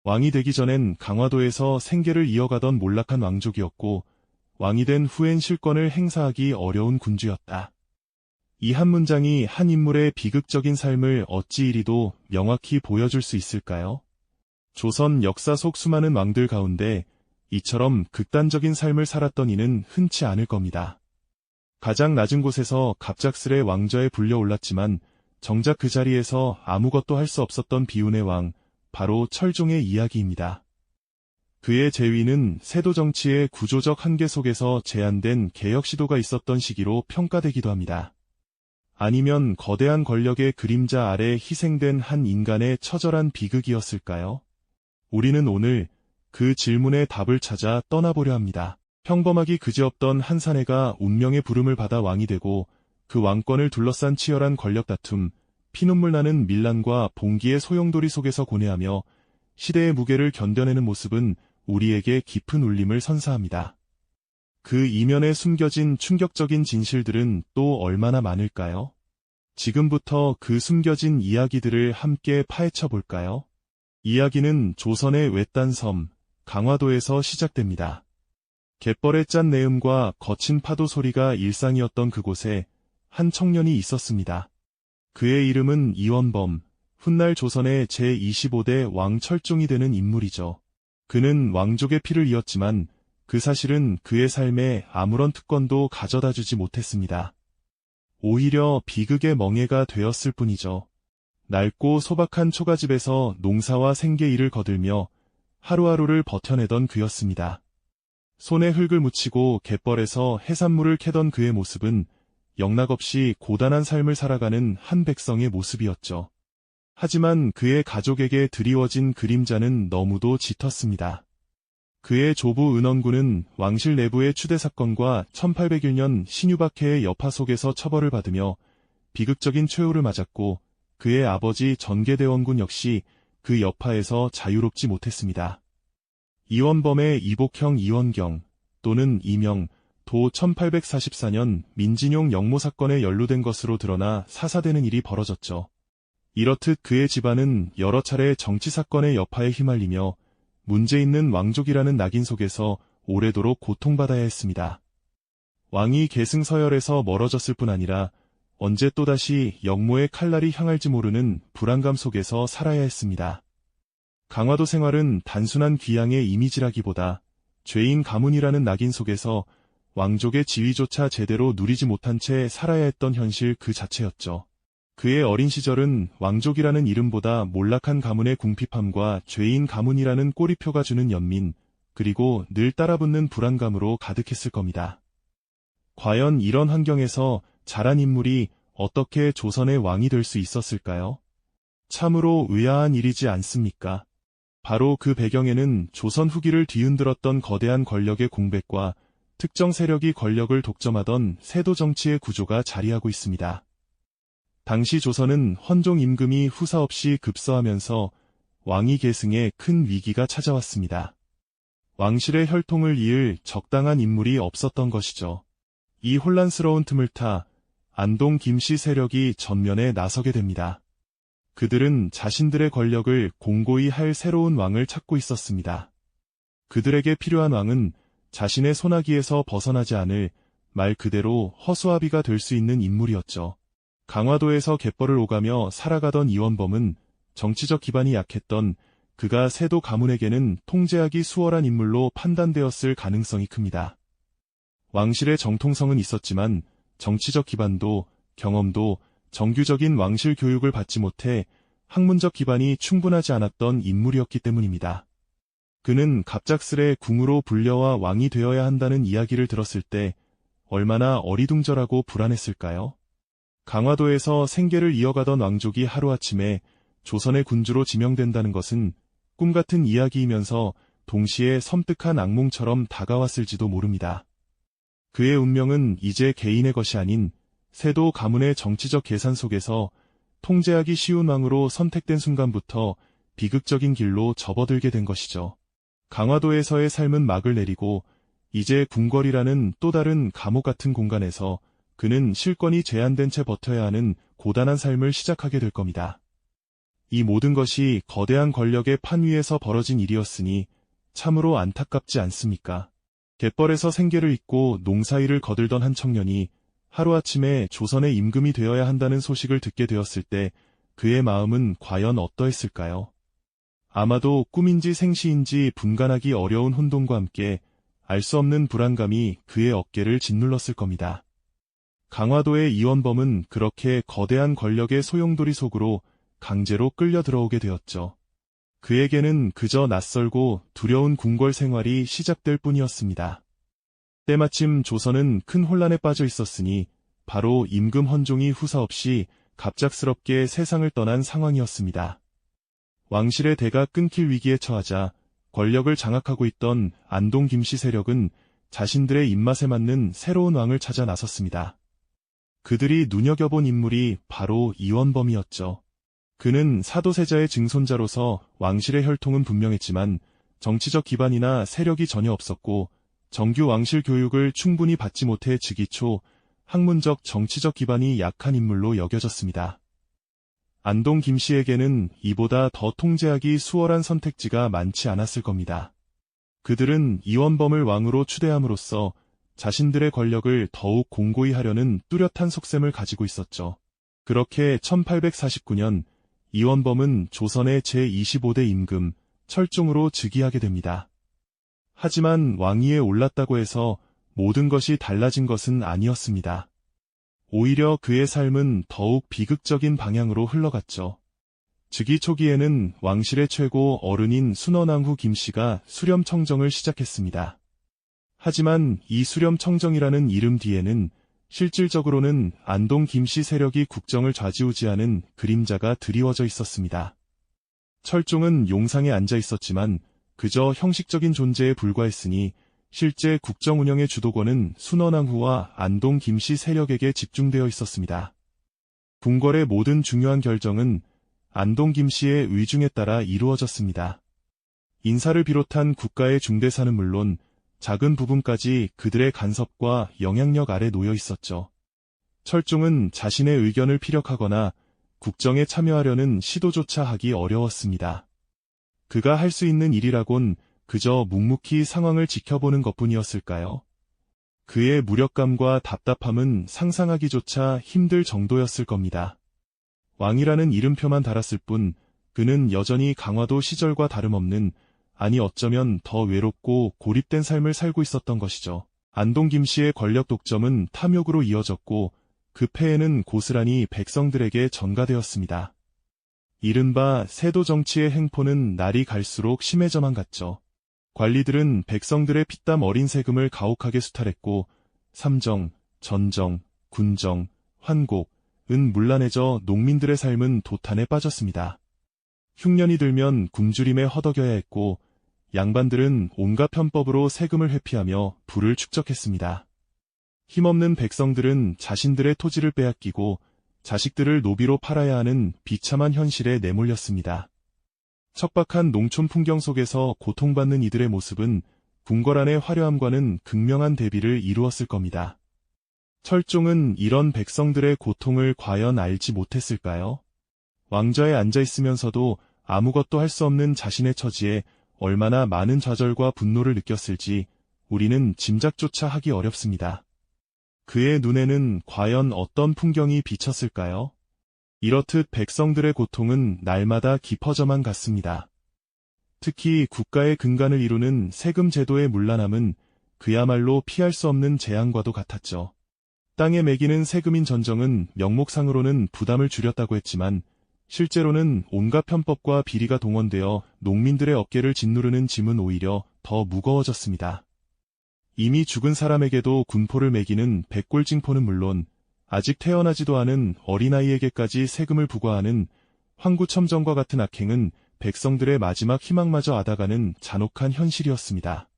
왕이 되기 전엔 강화도에서 생계를 이어가던 몰락한 왕족이었고, 왕이 된 후엔 실권을 행사하기 어려운 군주였다. 이 한 문장이 한 인물의 비극적인 삶을 어찌 이리도 명확히 보여줄 수 있을까요? 조선 역사 속 수많은 왕들 가운데 이처럼 극단적인 삶을 살았던 이는 흔치 않을 겁니다. 가장 낮은 곳에서 갑작스레 왕좌에 불려올랐지만 정작 그 자리에서 아무것도 할 수 없었던 비운의 왕, 바로 철종의 이야기입니다. 그의 재위는 세도 정치의 구조적 한계 속에서 제한된 개혁 시도가 있었던 시기로 평가되기도 합니다. 아니면 거대한 권력의 그림자 아래 희생된 한 인간의 처절한 비극이었을까요? 우리는 오늘 그 질문의 답을 찾아 떠나보려 합니다. 평범하기 그지없던 한 사내가 운명의 부름을 받아 왕이 되고 그 왕권을 둘러싼 치열한 권력 다툼, 피눈물 나는 밀란과 봉기의 소용돌이 속에서 고뇌하며 시대의 무게를 견뎌내는 모습은 우리에게 깊은 울림을 선사합니다. 그 이면에 숨겨진 충격적인 진실들은 또 얼마나 많을까요? 지금부터 그 숨겨진 이야기들을 함께 파헤쳐 볼까요? 이야기는 조선의 외딴 섬, 강화도에서 시작됩니다. 갯벌의 짠 내음과 거친 파도 소리가 일상이었던 그곳에 한 청년이 있었습니다. 그의 이름은 이원범, 훗날 조선의 제25대 왕 철종이 되는 인물이죠. 그는 왕족의 피를 이었지만 그 사실은 그의 삶에 아무런 특권도 가져다주지 못했습니다. 오히려 비극의 멍해가 되었을 뿐이죠. 낡고 소박한 초가집에서 농사와 생계 일을 거들며 하루하루를 버텨내던 그였습니다. 손에 흙을 묻히고 갯벌에서 해산물을 캐던 그의 모습은 영락없이 고단한 삶을 살아가는 한 백성의 모습이었죠. 하지만 그의 가족에게 드리워진 그림자는 너무도 짙었습니다. 그의 조부 은원군은 왕실 내부의 추대 사건과 1801년 신유박해의 여파 속에서 처벌을 받으며 비극적인 최후를 맞았고 그의 아버지 전개대원군 역시 그 여파에서 자유롭지 못했습니다. 이원범의 이복형 이원경 또는 이명 도 1844년 민진용 영모 사건에 연루된 것으로 드러나 사사되는 일이 벌어졌죠. 이렇듯 그의 집안은 여러 차례 정치 사건의 여파에 휘말리며 문제 있는 왕족이라는 낙인 속에서 오래도록 고통받아야 했습니다. 왕이 계승서열에서 멀어졌을 뿐 아니라 언제 또다시 영모의 칼날이 향할지 모르는 불안감 속에서 살아야 했습니다. 강화도 생활은 단순한 귀양의 이미지라기보다 죄인 가문이라는 낙인 속에서 왕족의 지위조차 제대로 누리지 못한 채 살아야 했던 현실 그 자체였죠. 그의 어린 시절은 왕족이라는 이름보다 몰락한 가문의 궁핍함과 죄인 가문이라는 꼬리표가 주는 연민, 그리고 늘 따라붙는 불안감으로 가득했을 겁니다. 과연 이런 환경에서 자란 인물이 어떻게 조선의 왕이 될 수 있었을까요? 참으로 의아한 일이지 않습니까? 바로 그 배경에는 조선 후기를 뒤흔들었던 거대한 권력의 공백과 특정 세력이 권력을 독점하던 세도 정치의 구조가 자리하고 있습니다. 당시 조선은 헌종 임금이 후사 없이 급서하면서 왕위 계승에 큰 위기가 찾아왔습니다. 왕실의 혈통을 이을 적당한 인물이 없었던 것이죠. 이 혼란스러운 틈을 타 안동 김씨 세력이 전면에 나서게 됩니다. 그들은 자신들의 권력을 공고히 할 새로운 왕을 찾고 있었습니다. 그들에게 필요한 왕은 자신의 손아귀에서 벗어나지 않을 말 그대로 허수아비가 될 수 있는 인물이었죠. 강화도에서 갯벌을 오가며 살아가던 이원범은 정치적 기반이 약했던 그가 세도 가문에게는 통제하기 수월한 인물로 판단되었을 가능성이 큽니다. 왕실의 정통성은 있었지만 정치적 기반도 경험도 정규적인 왕실 교육을 받지 못해 학문적 기반이 충분하지 않았던 인물이었기 때문입니다. 그는 갑작스레 궁으로 불려와 왕이 되어야 한다는 이야기를 들었을 때 얼마나 어리둥절하고 불안했을까요? 강화도에서 생계를 이어가던 왕족이 하루아침에 조선의 군주로 지명된다는 것은 꿈같은 이야기이면서 동시에 섬뜩한 악몽처럼 다가왔을지도 모릅니다. 그의 운명은 이제 개인의 것이 아닌 세도 가문의 정치적 계산 속에서 통제하기 쉬운 왕으로 선택된 순간부터 비극적인 길로 접어들게 된 것이죠. 강화도에서의 삶은 막을 내리고 이제 궁궐이라는 또 다른 감옥 같은 공간에서 그는 실권이 제한된 채 버텨야 하는 고단한 삶을 시작하게 될 겁니다. 이 모든 것이 거대한 권력의 판 위에서 벌어진 일이었으니 참으로 안타깝지 않습니까? 갯벌에서 생계를 잇고 농사일을 거들던 한 청년이 하루아침에 조선의 임금이 되어야 한다는 소식을 듣게 되었을 때 그의 마음은 과연 어떠했을까요? 아마도 꿈인지 생시인지 분간하기 어려운 혼돈과 함께 알 수 없는 불안감이 그의 어깨를 짓눌렀을 겁니다. 강화도의 이원범은 그렇게 거대한 권력의 소용돌이 속으로 강제로 끌려 들어오게 되었죠. 그에게는 그저 낯설고 두려운 궁궐 생활이 시작될 뿐이었습니다. 때마침 조선은 큰 혼란에 빠져 있었으니 바로 임금 헌종이 후사 없이 갑작스럽게 세상을 떠난 상황이었습니다. 왕실의 대가 끊길 위기에 처하자 권력을 장악하고 있던 안동 김씨 세력은 자신들의 입맛에 맞는 새로운 왕을 찾아 나섰습니다. 그들이 눈여겨본 인물이 바로 이원범이었죠. 그는 사도세자의 증손자로서 왕실의 혈통은 분명했지만 정치적 기반이나 세력이 전혀 없었고 정규 왕실 교육을 충분히 받지 못해 즉위 초 학문적 정치적 기반이 약한 인물로 여겨졌습니다. 안동 김씨에게는 이보다 더 통제하기 수월한 선택지가 많지 않았을 겁니다. 그들은 이원범을 왕으로 추대함으로써 자신들의 권력을 더욱 공고히 하려는 뚜렷한 속셈을 가지고 있었죠. 그렇게 1849년 이원범은 조선의 제25대 임금 철종으로 즉위하게 됩니다. 하지만 왕위에 올랐다고 해서 모든 것이 달라진 것은 아니었습니다. 오히려 그의 삶은 더욱 비극적인 방향으로 흘러갔죠. 즉위 초기에는 왕실의 최고 어른인 순원왕후 김씨가 수렴청정을 시작했습니다. 하지만 이 수렴청정이라는 이름 뒤에는 실질적으로는 안동 김씨 세력이 국정을 좌지우지하는 그림자가 드리워져 있었습니다. 철종은 용상에 앉아 있었지만 그저 형식적인 존재에 불과했으니 실제 국정 운영의 주도권은 순원왕후와 안동 김씨 세력에게 집중되어 있었습니다. 궁궐의 모든 중요한 결정은 안동 김씨의 의중에 따라 이루어졌습니다. 인사를 비롯한 국가의 중대사는 물론 작은 부분까지 그들의 간섭과 영향력 아래 놓여 있었죠. 철종은 자신의 의견을 피력하거나 국정에 참여하려는 시도조차 하기 어려웠습니다. 그가 할 수 있는 일이라곤 그저 묵묵히 상황을 지켜보는 것뿐이었을까요? 그의 무력감과 답답함은 상상하기조차 힘들 정도였을 겁니다. 왕이라는 이름표만 달았을 뿐 그는 여전히 강화도 시절과 다름없는, 아니 어쩌면 더 외롭고 고립된 삶을 살고 있었던 것이죠. 안동 김씨의 권력 독점은 탐욕으로 이어졌고 그 폐해는 고스란히 백성들에게 전가되었습니다. 이른바 세도 정치의 행포는 날이 갈수록 심해져만 갔죠. 관리들은 백성들의 피땀 어린 세금을 가혹하게 수탈했고 삼정, 전정, 군정, 환곡은 문란해져 농민들의 삶은 도탄에 빠졌습니다. 흉년이 들면 굶주림에 허덕여야 했고 양반들은 온갖 편법으로 세금을 회피하며 부를 축적했습니다. 힘없는 백성들은 자신들의 토지를 빼앗기고 자식들을 노비로 팔아야 하는 비참한 현실에 내몰렸습니다. 척박한 농촌 풍경 속에서 고통받는 이들의 모습은 궁궐 안의 화려함과는 극명한 대비를 이루었을 겁니다. 철종은 이런 백성들의 고통을 과연 알지 못했을까요? 왕좌에 앉아 있으면서도 아무것도 할 수 없는 자신의 처지에 얼마나 많은 좌절과 분노를 느꼈을지 우리는 짐작조차 하기 어렵습니다. 그의 눈에는 과연 어떤 풍경이 비쳤을까요? 이렇듯 백성들의 고통은 날마다 깊어져만 갔습니다. 특히 국가의 근간을 이루는 세금 제도의 문란함은 그야말로 피할 수 없는 재앙과도 같았죠. 땅에 매기는 세금인 전정은 명목상으로는 부담을 줄였다고 했지만 실제로는 온갖 편법과 비리가 동원되어 농민들의 어깨를 짓누르는 짐은 오히려 더 무거워졌습니다. 이미 죽은 사람에게도 군포를 매기는 백골징포는 물론 아직 태어나지도 않은 어린아이에게까지 세금을 부과하는 황구첨정과 같은 악행은 백성들의 마지막 희망마저 앗아가는 잔혹한 현실이었습니다.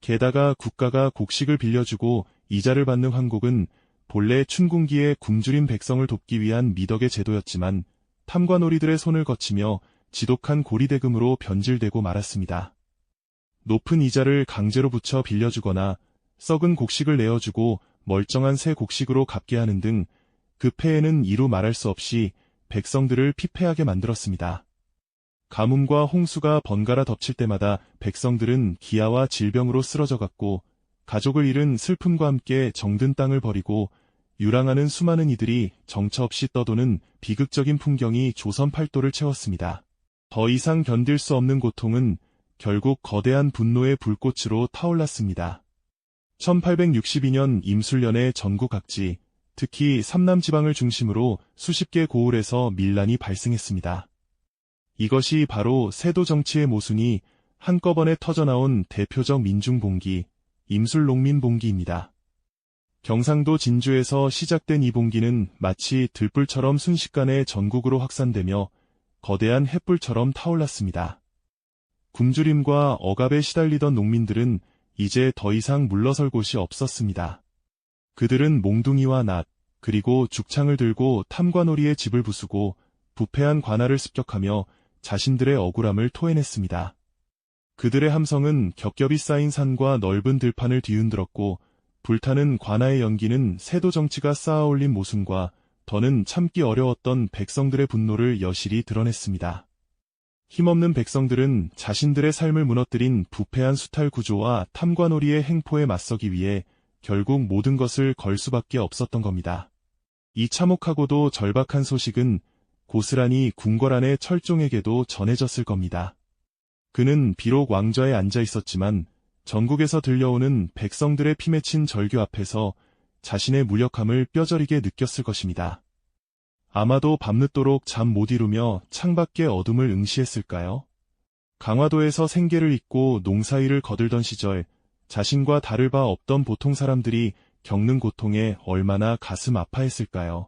게다가 국가가 곡식을 빌려주고 이자를 받는 황곡은 본래 춘궁기에 굶주린 백성을 돕기 위한 미덕의 제도였지만 탐관오리들의 손을 거치며 지독한 고리대금으로 변질되고 말았습니다. 높은 이자를 강제로 붙여 빌려주거나 썩은 곡식을 내어주고 멀쩡한 새 곡식으로 갚게 하는 등 그 폐해는 이루 말할 수 없이 백성들을 피폐하게 만들었습니다. 가뭄과 홍수가 번갈아 덮칠 때마다 백성들은 기아와 질병으로 쓰러져갔고 가족을 잃은 슬픔과 함께 정든 땅을 버리고 유랑하는 수많은 이들이 정처 없이 떠도는 비극적인 풍경이 조선 팔도를 채웠습니다. 더 이상 견딜 수 없는 고통은 결국 거대한 분노의 불꽃으로 타올랐습니다. 1862년 임술년에 전국 각지, 특히 삼남지방을 중심으로 수십 개 고을에서 밀란이 발생했습니다. 이것이 바로 세도 정치의 모순이 한꺼번에 터져나온 대표적 민중봉기, 임술농민봉기입니다. 경상도 진주에서 시작된 이 봉기는 마치 들불처럼 순식간에 전국으로 확산되며 거대한 횃불처럼 타올랐습니다. 굶주림과 억압에 시달리던 농민들은 이제 더 이상 물러설 곳이 없었습니다. 그들은 몽둥이와 낫, 그리고 죽창을 들고 탐관오리의 집을 부수고 부패한 관할을 습격하며 자신들의 억울함을 토해냈습니다. 그들의 함성은 겹겹이 쌓인 산과 넓은 들판을 뒤흔들었고 불타는 관아의 연기는 세도 정치가 쌓아올린 모순과 더는 참기 어려웠던 백성들의 분노를 여실히 드러냈습니다. 힘없는 백성들은 자신들의 삶을 무너뜨린 부패한 수탈 구조와 탐관오리의 행포에 맞서기 위해 결국 모든 것을 걸 수밖에 없었던 겁니다. 이 참혹하고도 절박한 소식은 고스란히 궁궐 안의 철종에게도 전해졌을 겁니다. 그는 비록 왕좌에 앉아 있었지만 전국에서 들려오는 백성들의 피맺힌 절규 앞에서 자신의 무력함을 뼈저리게 느꼈을 것입니다. 아마도 밤늦도록 잠 못 이루며 창밖의 어둠을 응시했을까요? 강화도에서 생계를 잇고 농사일을 거들던 시절 자신과 다를 바 없던 보통 사람들이 겪는 고통에 얼마나 가슴 아파했을까요?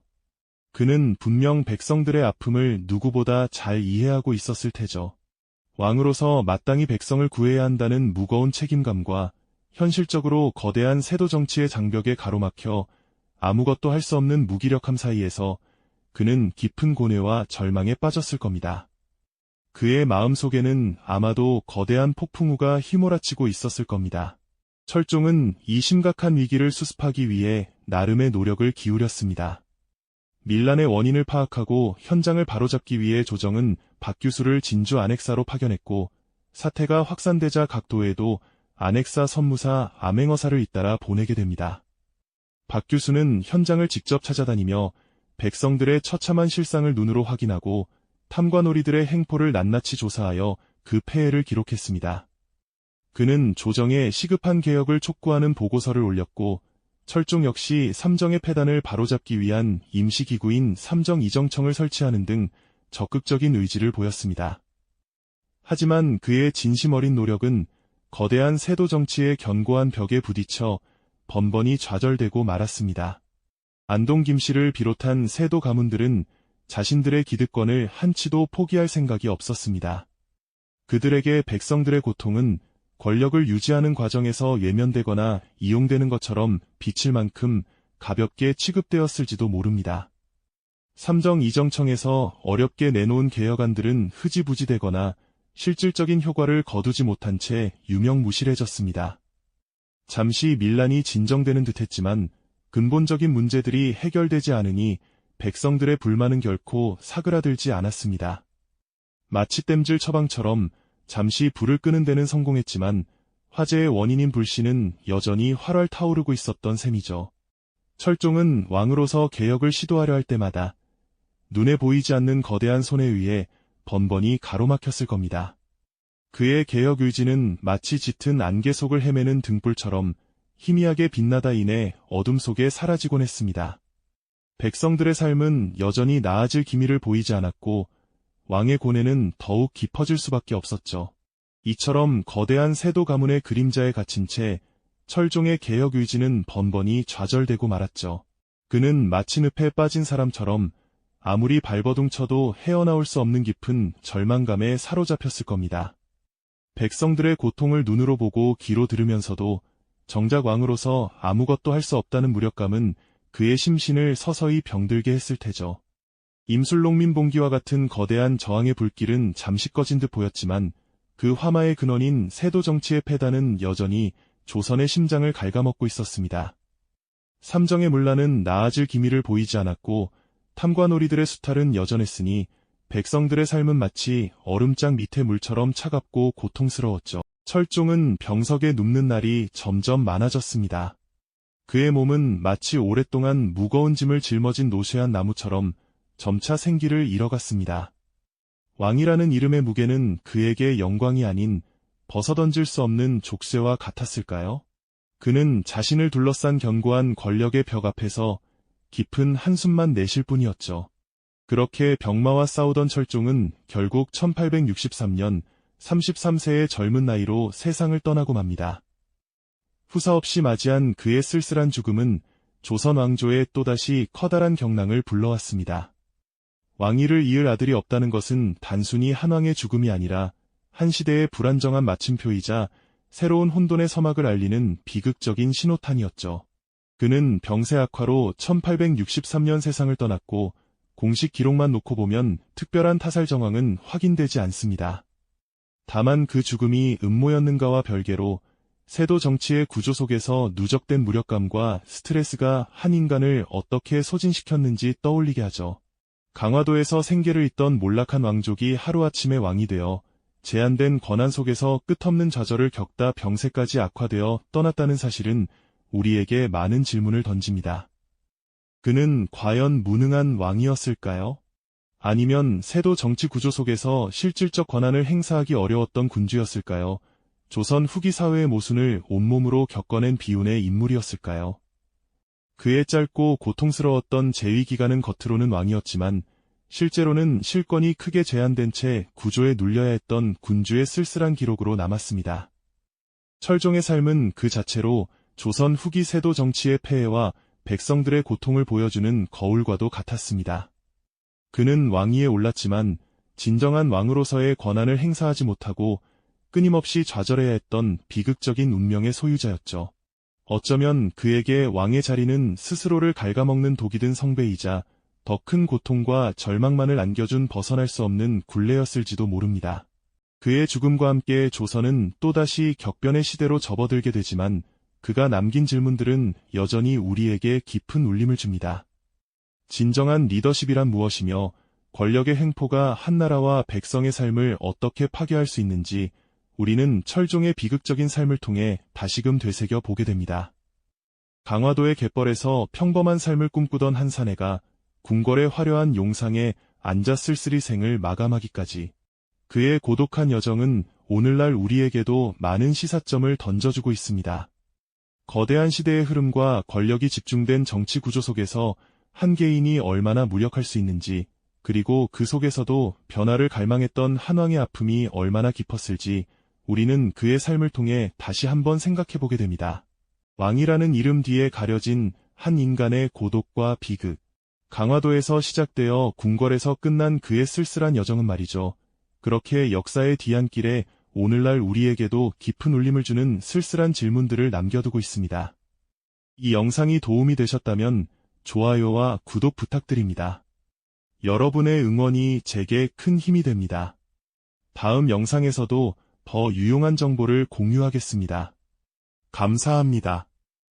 그는 분명 백성들의 아픔을 누구보다 잘 이해하고 있었을 테죠. 왕으로서 마땅히 백성을 구해야 한다는 무거운 책임감과 현실적으로 거대한 세도 정치의 장벽에 가로막혀 아무것도 할 수 없는 무기력함 사이에서 그는 깊은 고뇌와 절망에 빠졌을 겁니다. 그의 마음속에는 아마도 거대한 폭풍우가 휘몰아치고 있었을 겁니다. 철종은 이 심각한 위기를 수습하기 위해 나름의 노력을 기울였습니다. 밀란의 원인을 파악하고 현장을 바로잡기 위해 조정은 박규수를 진주 안핵사로 파견했고 사태가 확산되자 각 도에도 안핵사 선무사 암행어사를 잇따라 보내게 됩니다. 박규수는 현장을 직접 찾아다니며 백성들의 처참한 실상을 눈으로 확인하고 탐관오리들의 행포를 낱낱이 조사하여 그 폐해를 기록했습니다. 그는 조정에 시급한 개혁을 촉구하는 보고서를 올렸고 철종 역시 삼정의 폐단을 바로잡기 위한 임시기구인 삼정이정청을 설치하는 등 적극적인 의지를 보였습니다. 하지만 그의 진심 어린 노력은 거대한 세도 정치의 견고한 벽에 부딪혀 번번이 좌절되고 말았습니다. 안동 김씨를 비롯한 세도 가문들은 자신들의 기득권을 한치도 포기할 생각이 없었습니다. 그들에게 백성들의 고통은 권력을 유지하는 과정에서 외면되거나 이용되는 것처럼 비칠 만큼 가볍게 취급되었을지도 모릅니다. 삼정이정청에서 어렵게 내놓은 개혁안들은 흐지부지되거나 실질적인 효과를 거두지 못한 채 유명무실해졌습니다. 잠시 밀란이 진정되는 듯했지만 근본적인 문제들이 해결되지 않으니 백성들의 불만은 결코 사그라들지 않았습니다. 마치 땜질 처방처럼 잠시 불을 끄는 데는 성공했지만 화재의 원인인 불씨는 여전히 활활 타오르고 있었던 셈이죠. 철종은 왕으로서 개혁을 시도하려 할 때마다 눈에 보이지 않는 거대한 손에 의해 번번이 가로막혔을 겁니다. 그의 개혁 의지는 마치 짙은 안개 속을 헤매는 등불처럼 희미하게 빛나다 인해 어둠 속에 사라지곤 했습니다. 백성들의 삶은 여전히 나아질 기미를 보이지 않았고 왕의 고뇌는 더욱 깊어질 수밖에 없었죠. 이처럼 거대한 세도 가문의 그림자에 갇힌 채 철종의 개혁 의지는 번번이 좌절되고 말았죠. 그는 마치 늪에 빠진 사람처럼 아무리 발버둥 쳐도 헤어나올 수 없는 깊은 절망감에 사로잡혔을 겁니다. 백성들의 고통을 눈으로 보고 귀로 들으면서도 정작 왕으로서 아무것도 할 수 없다는 무력감은 그의 심신을 서서히 병들게 했을 테죠. 임술농민봉기와 같은 거대한 저항의 불길은 잠시 꺼진 듯 보였지만 그 화마의 근원인 세도 정치의 패단은 여전히 조선의 심장을 갉아먹고 있었습니다. 삼정의 문란은 나아질 기미를 보이지 않았고 탐관오리들의 수탈은 여전했으니 백성들의 삶은 마치 얼음장 밑의 물처럼 차갑고 고통스러웠죠. 철종은 병석에 눕는 날이 점점 많아졌습니다. 그의 몸은 마치 오랫동안 무거운 짐을 짊어진 노쇠한 나무처럼 점차 생기를 잃어갔습니다. 왕이라는 이름의 무게는 그에게 영광이 아닌 벗어던질 수 없는 족쇄와 같았을까요? 그는 자신을 둘러싼 견고한 권력의 벽 앞에서 깊은 한숨만 내쉴 뿐이었죠. 그렇게 병마와 싸우던 철종은 결국 1863년 33세의 젊은 나이로 세상을 떠나고 맙니다. 후사 없이 맞이한 그의 쓸쓸한 죽음은 조선 왕조에 또다시 커다란 경랑을 불러왔습니다. 왕위를 이을 아들이 없다는 것은 단순히 한 왕의 죽음이 아니라 한 시대의 불안정한 마침표이자 새로운 혼돈의 서막을 알리는 비극적인 신호탄이었죠. 그는 병세 악화로 1863년 세상을 떠났고 공식 기록만 놓고 보면 특별한 타살 정황은 확인되지 않습니다. 다만 그 죽음이 음모였는가와 별개로 세도 정치의 구조 속에서 누적된 무력감과 스트레스가 한 인간을 어떻게 소진시켰는지 떠올리게 하죠. 강화도에서 생계를 잇던 몰락한 왕족이 하루아침에 왕이 되어 제한된 권한 속에서 끝없는 좌절을 겪다 병세까지 악화되어 떠났다는 사실은 우리에게 많은 질문을 던집니다. 그는 과연 무능한 왕이었을까요? 아니면 세도 정치 구조 속에서 실질적 권한을 행사하기 어려웠던 군주였을까요? 조선 후기 사회의 모순을 온몸으로 겪어낸 비운의 인물이었을까요? 그의 짧고 고통스러웠던 재위 기간은 겉으로는 왕이었지만 실제로는 실권이 크게 제한된 채 구조에 눌려야 했던 군주의 쓸쓸한 기록으로 남았습니다. 철종의 삶은 그 자체로 조선 후기 세도 정치의 폐해와 백성들의 고통을 보여주는 거울과도 같았습니다. 그는 왕위에 올랐지만 진정한 왕으로서의 권한을 행사하지 못하고 끊임없이 좌절해야 했던 비극적인 운명의 소유자였죠. 어쩌면 그에게 왕의 자리는 스스로를 갉아먹는 독이 든 성배이자 더 큰 고통과 절망만을 안겨준 벗어날 수 없는 굴레였을지도 모릅니다. 그의 죽음과 함께 조선은 또다시 격변의 시대로 접어들게 되지만 그가 남긴 질문들은 여전히 우리에게 깊은 울림을 줍니다. 진정한 리더십이란 무엇이며 권력의 횡포가 한 나라와 백성의 삶을 어떻게 파괴할 수 있는지 우리는 철종의 비극적인 삶을 통해 다시금 되새겨 보게 됩니다. 강화도의 갯벌에서 평범한 삶을 꿈꾸던 한 사내가 궁궐의 화려한 용상에 앉아 쓸쓸히 생을 마감하기까지 그의 고독한 여정은 오늘날 우리에게도 많은 시사점을 던져주고 있습니다. 거대한 시대의 흐름과 권력이 집중된 정치 구조 속에서 한 개인이 얼마나 무력할 수 있는지, 그리고 그 속에서도 변화를 갈망했던 한 왕의 아픔이 얼마나 깊었을지 우리는 그의 삶을 통해 다시 한번 생각해보게 됩니다. 왕이라는 이름 뒤에 가려진 한 인간의 고독과 비극, 강화도에서 시작되어 궁궐에서 끝난 그의 쓸쓸한 여정은 말이죠. 그렇게 역사의 뒤안길에 오늘날 우리에게도 깊은 울림을 주는 쓸쓸한 질문들을 남겨두고 있습니다. 이 영상이 도움이 되셨다면 좋아요와 구독 부탁드립니다. 여러분의 응원이 제게 큰 힘이 됩니다. 다음 영상에서도 더 유용한 정보를 공유하겠습니다. 감사합니다.